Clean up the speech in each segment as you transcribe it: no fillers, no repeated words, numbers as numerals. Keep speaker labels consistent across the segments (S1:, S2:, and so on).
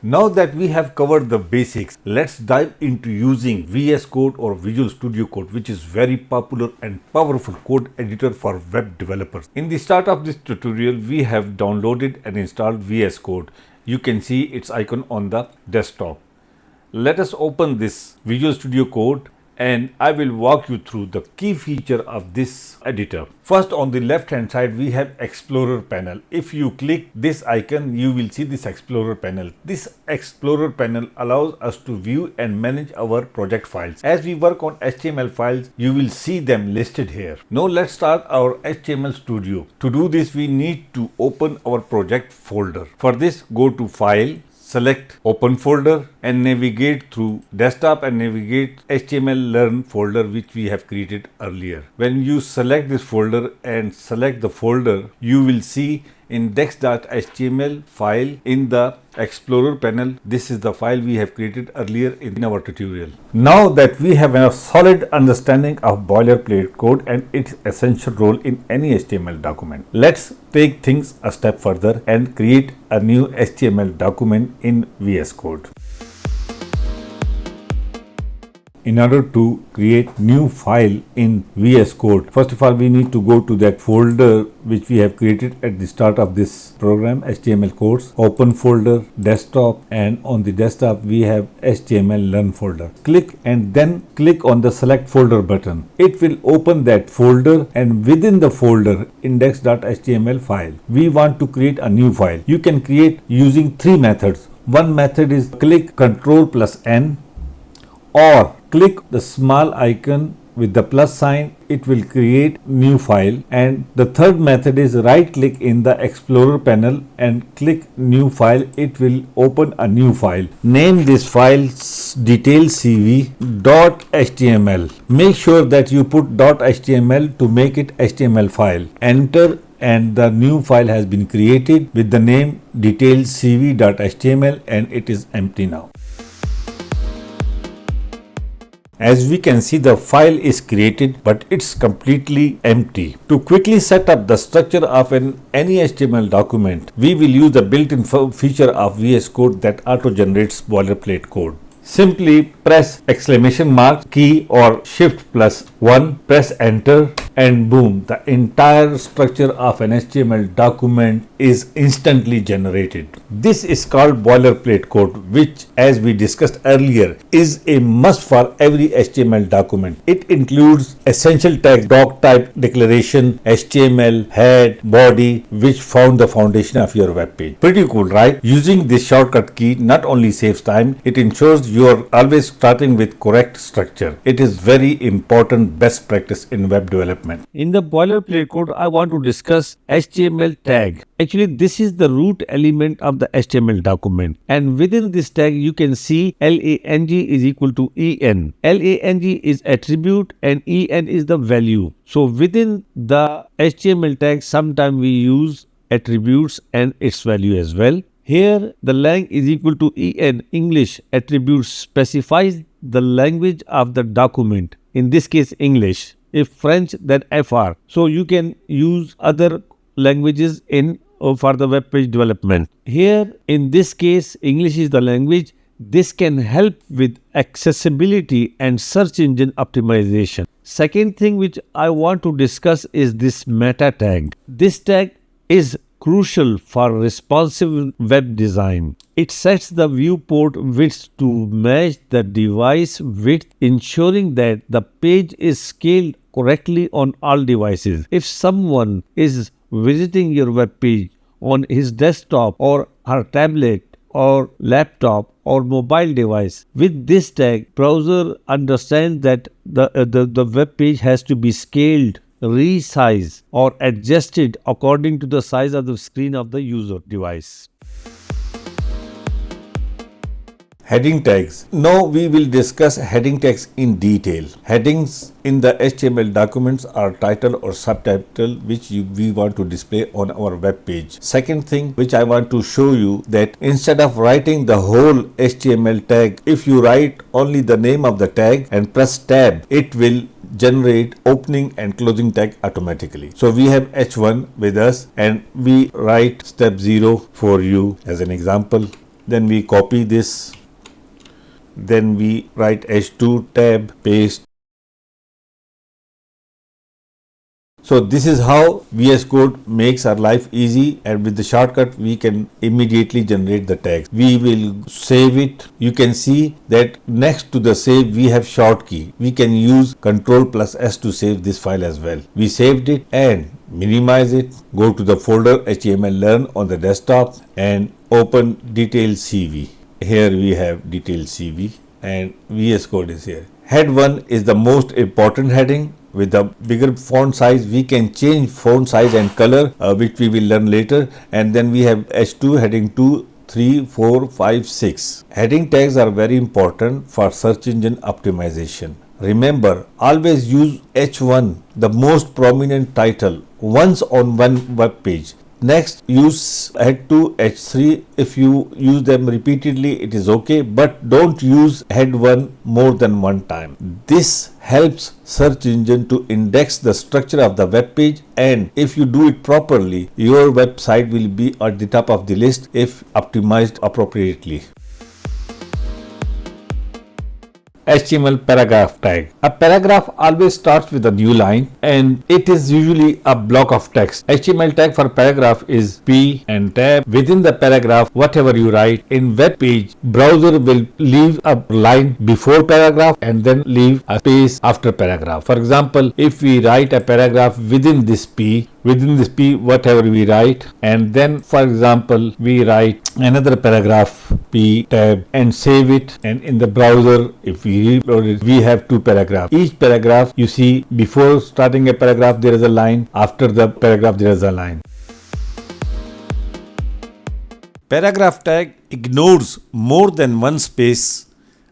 S1: Now that we have covered the basics, let's dive into using VS Code or Visual Studio Code, which is very popular and powerful code editor for web developers. In the start of this tutorial, we have downloaded and installed VS Code. You can see its icon on the desktop. Let us open this Visual Studio Code and I will walk you through the key feature of this editor. First, on the left hand side we have Explorer panel. If you click this icon, you will see this Explorer panel. This Explorer panel allows us to view and manage our project files. As we work on HTML files, you will see them listed here. Now let's start our HTML Studio. To do this, we need to open our project folder. For this, go to File, select Open Folder and navigate through Desktop and navigate HTML Learn folder which we have created earlier. When you select this folder and select the folder, you will see index.html file in the Explorer panel. This is the file we have created earlier in our tutorial. Now that we have a solid understanding of boilerplate code and its essential role in any HTML document, let's take things a step further and create a new HTML document in VS Code. In order to create new file in VS Code, first of all we need to go to that folder which we have created at the start of this program, HTML course, Open Folder, Desktop, and on the desktop we have HTML Learn folder. Click and then click on the Select Folder button. It will open that folder and within the folder index.html file, we want to create a new file. You can create using three methods. One method is click Ctrl+N or click the small icon with the plus sign, it will create new file. And the third method is right click in the Explorer panel and click new file, it will open a new file. Name this file detailcv.html. Make sure that you put .html to make it HTML file. Enter and the new file has been created with the name detailcv.html and it is empty now. As we can see, the file is created but it's completely empty. To quickly set up the structure of any HTML document, we will use the built-in feature of VS Code that auto-generates boilerplate code. Simply press exclamation mark key or Shift+1, press enter and boom, the entire structure of an HTML document is instantly generated. This is called boilerplate code, which as we discussed earlier is a must for every HTML document. It includes essential tags, doc type declaration, HTML, head, body, which form the foundation of your web page. Pretty cool, right? Using this shortcut key not only saves time, it ensures you are always starting with correct structure. It is very important best practice in web development. In the boilerplate code, I want to discuss HTML tag. Actually, this is the root element of the HTML document. And within this tag, you can see lang is equal to en. Lang is attribute and en is the value. So within the HTML tag, sometimes we use attributes and its value as well. Here, the lang is equal to en, English attribute specifies the language of the document. In this case, English. If French, then FR. So you can use other languages for the web page development. Here, in this case, English is the language. This can help with accessibility and search engine optimization. Second thing which I want to discuss is this meta tag. This tag is crucial for responsive web design. It sets the viewport width to match the device width, ensuring that the page is scaled correctly on all devices. If someone is visiting your web page on his desktop or her tablet or laptop or mobile device, with this tag, browser understands that the web page has to be scaled, resized or adjusted according to the size of the screen of the user device. Heading tags. Now we will discuss heading tags in detail. Headings in the HTML documents are title or subtitle which we want to display on our web page. Second thing which I want to show you, that instead of writing the whole HTML tag, if you write only the name of the tag and press tab, it will generate opening and closing tag automatically. So we have H1 with us and we write step 0 for you as an example. Then we copy this. Then we write h2 tab, paste. So this is how VS Code makes our life easy, and with the shortcut we can immediately generate the text. We will save it. You can see that next to the save we have short key. We can use Ctrl+S to save this file as well. We saved it and minimize it. Go to the folder HTML learn on the desktop and open detailed CV. Here we have detailed CV and VS Code is here. Head 1 is the most important heading. With the bigger font size, we can change font size and color, which we will learn later. And then we have H2, heading 2, 3, 4, 5, 6. Heading tags are very important for search engine optimization. Remember, always use H1, the most prominent title, once on one web page. Next, use head 2, H3. If you use them repeatedly, it is okay, but don't use head 1 more than one time. This helps search engine to index the structure of the web page, and if you do it properly, your website will be at the top of the list if optimized appropriately. HTML paragraph tag. A paragraph always starts with a new line and it is usually a block of text. HTML tag for paragraph is p and tab. Within the paragraph, whatever you write in web page, browser will leave a line before paragraph and then leave a space after paragraph. For example, if we write a paragraph within this p, whatever we write, and then for example we write another paragraph p tab and save it, and in the browser if we reload it, we have two paragraphs. Each paragraph, you see, before starting a paragraph there is a line, after the paragraph there is a line. Paragraph tag ignores more than one space,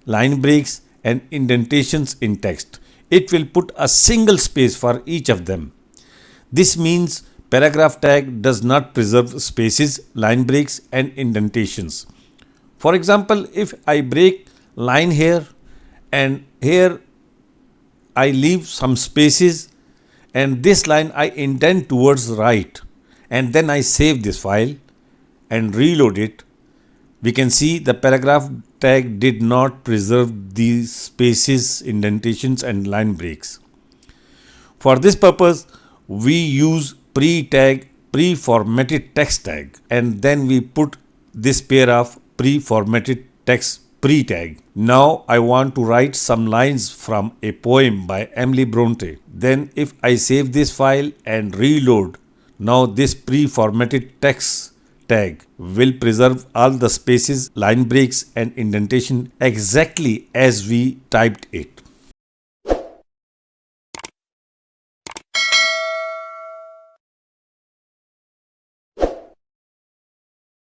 S1: line breaks and indentations in text. It will put a single space for each of them. This means paragraph tag does not preserve spaces, line breaks and indentations. For example, if I break line here and here I leave some spaces and this line I indent towards right, and then I save this file and reload it, we can see the paragraph tag did not preserve these spaces, indentations and line breaks. For this purpose, we use pre-tag, pre-formatted text tag, and then we put this pair of pre-formatted text pre-tag. Now I want to write some lines from a poem by Emily Bronte. Then if I save this file and reload, now this pre-formatted text tag will preserve all the spaces, line breaks and indentation exactly as we typed it.